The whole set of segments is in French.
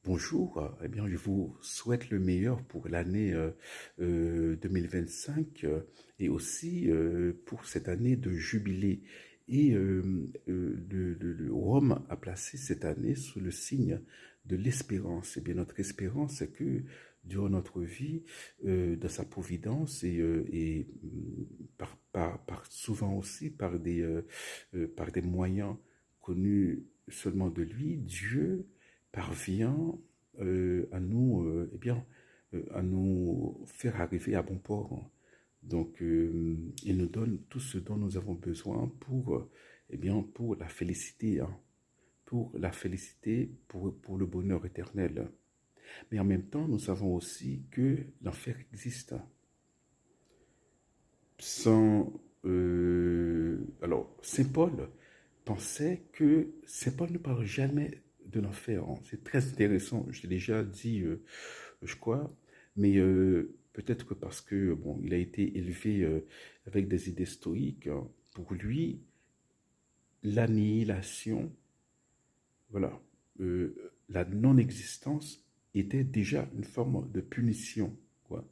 Bonjour, eh bien, je vous souhaite le meilleur pour l'année 2025 et aussi pour cette année de jubilé. Et le Rome a placé cette année sous le signe de l'espérance. Eh bien, notre espérance, c'est que durant notre vie, dans sa providence par souvent aussi par des moyens connus seulement de lui, Dieu parvient à nous faire arriver à bon port. Donc, il nous donne tout ce dont nous avons besoin pour la félicité, hein, pour la félicité, pour le bonheur éternel. Mais en même temps, nous savons aussi que l'enfer existe. Alors, Saint Paul pensait que Saint Paul ne parle jamais de l'enfer, hein. C'est très intéressant. Je l'ai déjà dit, je crois, mais peut-être que parce que bon, il a été élevé avec des idées stoïques, hein. Pour lui, l'annihilation, voilà, la non-existence était déjà une forme de punition, quoi.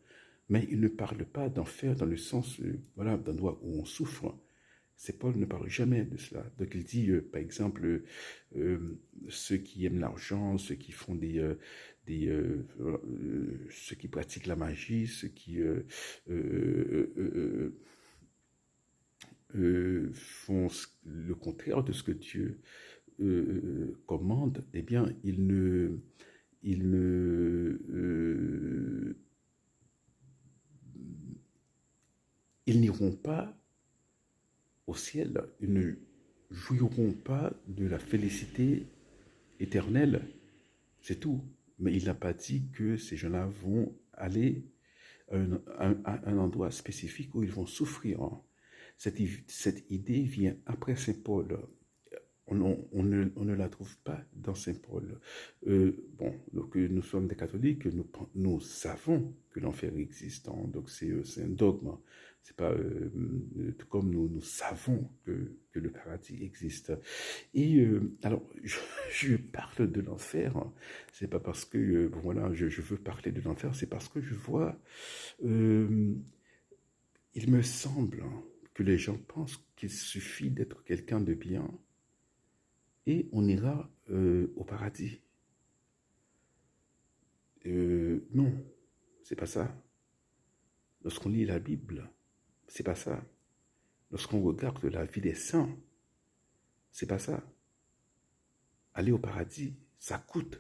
Mais il ne parle pas d'enfer dans le sens, voilà, d'endroit où on souffre. C'est Paul ne parle jamais de cela. Donc il dit, par exemple, ceux qui aiment l'argent, ceux qui font ceux qui pratiquent la magie, ceux qui font le contraire de ce que Dieu commande, eh bien, ils ne, ils n'iront pas au ciel, ils ne jouiront pas de la félicité éternelle, c'est tout. Mais il n'a pas dit que ces gens-là vont aller à un endroit spécifique où ils vont souffrir. Cette idée vient après Saint Paul. On ne la trouve pas dans Saint Paul. Bon, donc nous sommes des catholiques, nous savons que l'enfer existe, hein, donc c'est un dogme. C'est pas tout comme nous savons que le paradis existe. Et alors, je parle de l'enfer, hein. C'est pas parce que bon, voilà, je veux parler de l'enfer, c'est parce que je vois, euh, il me semble, hein, que les gens pensent qu'il suffit d'être quelqu'un de bien et on ira au paradis. Non, c'est pas ça. Lorsqu'on lit la Bible, c'est pas ça. Lorsqu'on regarde la vie des saints, c'est pas ça. Aller au paradis, ça coûte.